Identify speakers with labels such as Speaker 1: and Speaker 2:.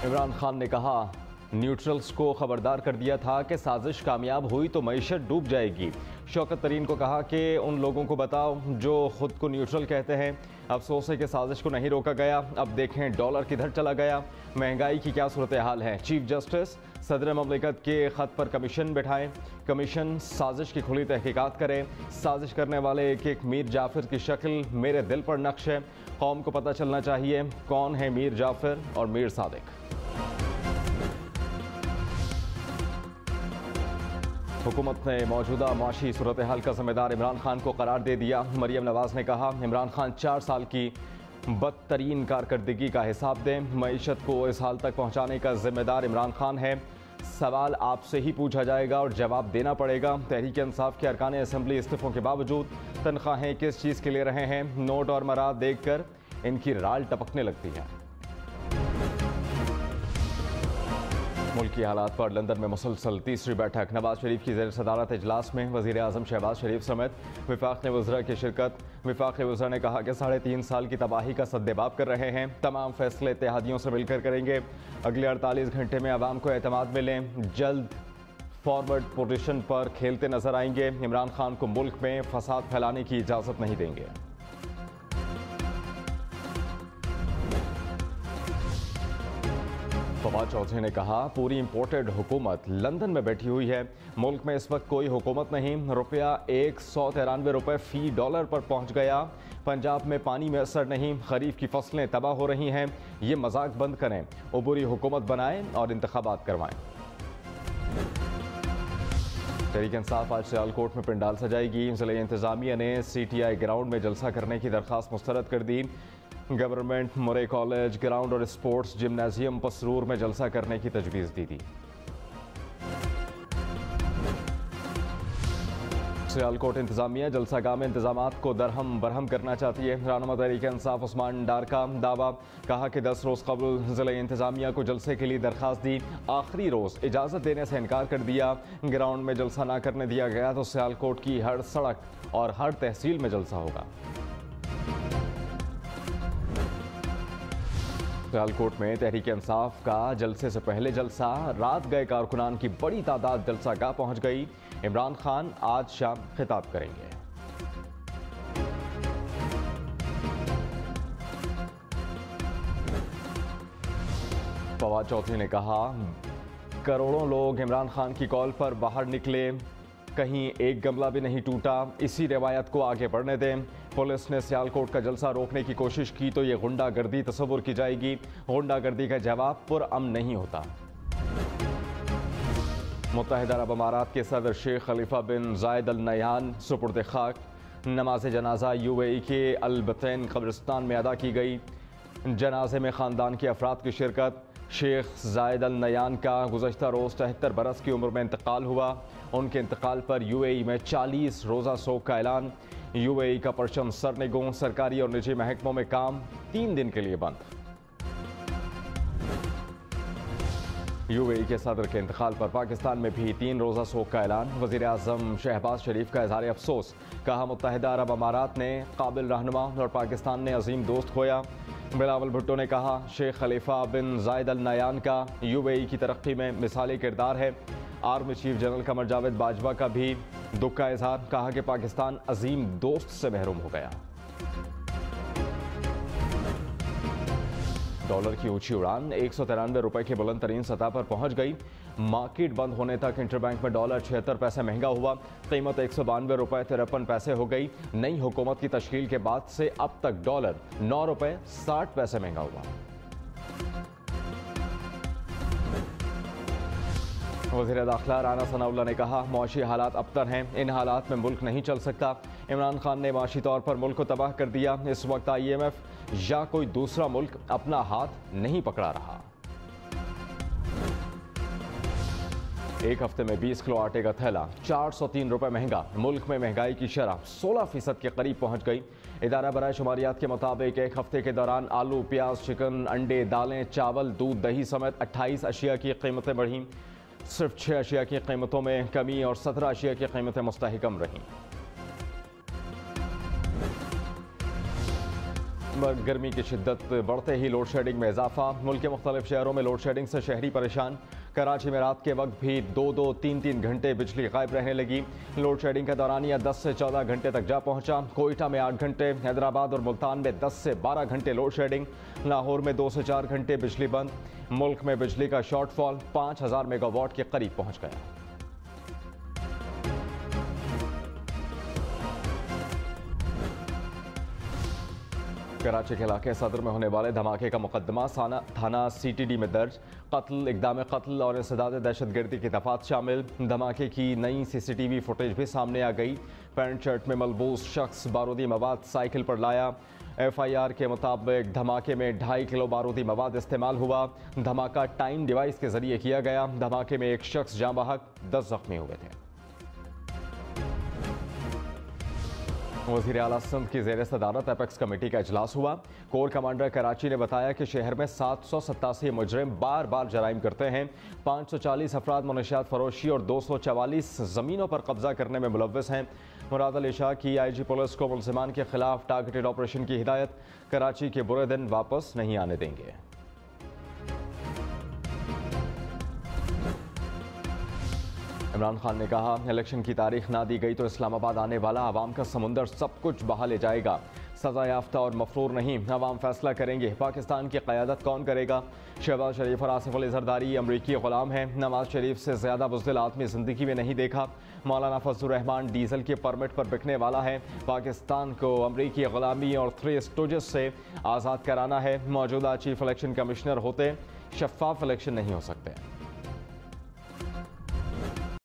Speaker 1: इमरान खान ने कहा, न्यूट्रल्स को खबरदार कर दिया था कि साजिश कामयाब हुई तो मईशत डूब जाएगी। शौकत तरीन को कहा कि उन लोगों को बताओ जो खुद को न्यूट्रल कहते हैं। अफसोस है कि साजिश को नहीं रोका गया। अब देखें डॉलर किधर चला गया, महंगाई की क्या सूरत हाल है। चीफ जस्टिस सदर ममलिकत के ख़त पर कमीशन बैठाएं। कमीशन साजिश की खुली तहकीकात करे। साजिश करने वाले एक एक मीर जाफर की शक्ल मेरे दिल पर नक्श है। कौम को पता चलना चाहिए कौन है मीर जाफर और मीर सादिक। हुकूमत ने मौजूदा माशी सूरत हाल का जिम्मेदार इमरान खान को करार दे दिया। मरियम नवाज ने कहा, इमरान खान 4 साल की बदतरीन कारकर्दगी का हिसाब दें। मईशत को इस हाल तक पहुंचाने का जिम्मेदार इमरान खान है। सवाल आपसे ही पूछा जाएगा और जवाब देना पड़ेगा। तहरीक इंसाफ के अरकान असम्बली इस्तीफों के बावजूद तनख्वाहें किस चीज़ के ले रहे हैं, नोट और मराद देख कर इनकी राल टपकने लगती है। मुल्क की हालात पर लंदन में मुसलसल तीसरी बैठक। नवाज शरीफ की ज़ेर सदारत इजलास में वज़ीर आज़म शहबाज शरीफ समेत वफाक़ वज़रा की शिरकत। वफाक़ वज़रा ने कहा कि 3.5 साल की तबाही का सद्देबाब कर रहे हैं। तमाम फैसले इत्तेहादियों से मिलकर करेंगे। अगले 48 घंटे में आवाम को एतमाद मिलें। जल्द फॉरवर्ड पोजीशन पर खेलते नजर आएंगे। इमरान खान को मुल्क में फसाद फैलाने की इजाज़त नहीं देंगे। फवाद चौधरी ने कहा, पूरी इंपोर्टेड हुकूमत लंदन में बैठी हुई है। मुल्क में इस वक्त कोई हुकूमत नहीं। रुपया 193 रुपये फ़ी डॉलर पर पहुंच गया। पंजाब में पानी में असर नहीं। खरीफ की फसलें तबाह हो रही हैं। ये मजाक बंद करें, उबूरी हुकूमत बनाएं और इंतखाबात करवाएं। तहरीक इंसाफ आज सियालकोट में पंडाल सजाएगी। ज़िला इंतज़ामिया ने CTI ग्राउंड में जलसा करने की दरख्वास्त मुस्तरद कर दी। गवर्नमेंट मुरे कॉलेज ग्राउंड और स्पोर्ट्स जिम्नाजियम पसरूर में जलसा करने की तजवीज़ दी थी। सियालकोट इंतजामिया जलसागाह में इंतजामात को दरहम बरहम करना चाहती है। रहनुमा तहरीक इंसाफ उस्मान डार का दावा। कहा कि 10 रोज़ कबल ज़िला इंतजामिया को जलसे के लिए दरख्वास्त दी। आखिरी रोज़ इजाज़त देने से इनकार कर दिया। ग्राउंड में जलसा ना करने दिया गया तो सियालकोट की हर सड़क और हर तहसील में जलसा होगा। सियालकोट में तहरीक इंसाफ का जलसे से पहले जलसा। रात गए कारकुनान की बड़ी तादाद जलसागाह पहुंच गई। इमरान खान आज शाम खिताब करेंगे। फवाद चौधरी ने कहा, करोड़ों लोग इमरान खान की कॉल पर बाहर निकले, कहीं एक गमला भी नहीं टूटा। इसी रिवायत को आगे बढ़ने दें। पुलिस ने सियालकोट का जलसा रोकने की कोशिश की तो ये गुंडागर्दी तस्वुर की जाएगी। गुंडागर्दी का जवाब पुरअमन नहीं होता। मुत्तहिदा अरब अमारात के सदर शेख खलीफा बिन जायद अल नहयान सुपुर्द खाक। नमाज जनाजा UAE के अल-बतैन कब्रिस्तान में अदा की गई। जनाजे में ख़ानदान के अफराद की शिरकत। शेख जायद अल नहयान का गुज़श्ता रोज़ 73 बरस की उम्र में इंतकाल हुआ। उनके इंतकाल पर UAE में 40 रोज़ा सोग का ऐलान। UAE का परचम सरनिगों। सरकारी और निजी महकमों में काम 3 दिन के लिए बंद। UAE के सदर के इंतकाल पर पाकिस्तान में भी 3 रोज़ा सोग का ऐलान। वज़ीर आज़म शहबाज शरीफ का इज़हार अफसोस। कहा, मुत्तहिदा अरब अमारात ने काबिल रहनुमा और पाकिस्तान ने अजीम दोस्त खोया। बिलावल भुट्टो ने कहा, शेख खलीफा बिन जायद अल नहयान का UAE की तरक्की में मिसाली किरदार है। Army chief general Qamar Javed Bajwa का भी दुख का इजहार। कहा कि पाकिस्तान अजीम दोस्त से महरूम हो गया। डॉलर की ऊंची उड़ान 193 रुपए की बुलंद तरीन सतह पर पहुंच गई। मार्केट बंद होने तक इंटरबैंक में डॉलर 76 पैसे महंगा हुआ। कीमत 192 रुपए 53 पैसे हो गई। नई हुकूमत की तश्कील के बाद से अब तक डॉलर 9 रुपए 60 पैसे महंगा हुआ। वज़ीर दाखिला राना सनाउल्लाह ने कहा, मुआशी हालात अबतर हैं। इन हालात में मुल्क नहीं चल सकता। इमरान खान ने माशी तौर पर मुल्क को तबाह कर दिया। इस वक्त IMF या कोई दूसरा मुल्क अपना हाथ नहीं पकड़ा रहा। एक हफ्ते में 20 किलो आटे का थैला 403 रुपए महंगा। मुल्क में महंगाई की शरह 16% के करीब पहुंच गई। इदारा बराए शुमारियात के मुताबिक एक हफ्ते के दौरान आलू, प्याज, चिकन, अंडे, दालें, चावल, दूध, दही समेत 28 अशिया की कीमतें बढ़ीं। सिर्फ 6 अशिया की कीमतों में कमी और 17 अशिया की कीमतें मुस्तहकम रहीं। गर्मी की शिद्दत बढ़ते ही लोड शेडिंग में इजाफा। मुल्क के मुख्तलिफ शहरों में लोड शेडिंग से शहरी परेशान। कराची में रात के वक्त भी 2-2, 3-3 घंटे बिजली गायब रहने लगी। लोड शेडिंग का दौरानिया 10 से 14 घंटे तक जा पहुंचा। कोयटा में 8 घंटे, हैदराबाद और मुल्तान में 10 से 12 घंटे लोड शेडिंग। लाहौर में 2 से 4 घंटे बिजली बंद। मुल्क में बिजली का शॉर्टफॉल 5000 मेगावाट के करीब पहुंच गया। कराची के इलाके सदर में होने वाले धमाके का मुकदमा थाना CTD में दर्ज। कत्ल, इक़दाम कत्ल और इंसदाद दहशतगर्दी की दफात शामिल। धमाके की नई CCTV फुटेज भी सामने आ गई। पैंट शर्ट में मलबूस शख्स बारूदी मवाद साइकिल पर लाया। FIR के मुताबिक धमाके में 2.5 किलो बारूदी मवाद इस्तेमाल हुआ। धमाका टाइम डिवाइस के जरिए किया गया। धमाके में एक शख्स जाँ बहक, 10 जख्मी हुए थे। वज़ीर आला सिंध की ज़ेर सदारत एपेक्स कमेटी का इजलास हुआ। कोर कमांडर कराची ने बताया कि शहर में 787 मुजरिम बार बार जराइम करते हैं। 540 अफराद मनशियात फरोशी और 244 ज़मीनों पर कब्जा करने में मुलव्वस हैं। मुराद अली शाह की IG पुलिस को मुल्ज़िमान के खिलाफ टारगेटेड ऑपरेशन की हिदायत। कराची के बुरे दिन वापस नहीं आने देंगे। इमरान खान ने कहा, इलेक्शन की तारीख ना दी गई तो इस्लामाबाद आने वाला आवाम का समुंदर सब कुछ बहा ले जाएगा। सजा याफ्ता और मफरूर नहीं, आवाम फैसला करेंगे। पाकिस्तान की क़यादत कौन करेगा? शहबाज शरीफ और आसिफ अली ज़रदारी अमरीकी ग़ुलाम हैं। नवाज शरीफ से ज़्यादा बुज़दिल आदमी ज़िंदगी में नहीं देखा। मौलाना फजलुर रहमान डीजल के परमिट पर बिकने वाला है। पाकिस्तान को अमरीकी ग़ुलामी और 3 स्टूजेस से आज़ाद कराना है। मौजूदा चीफ इलेक्शन कमिश्नर होते शफाफ इलेक्शन नहीं हो सकते।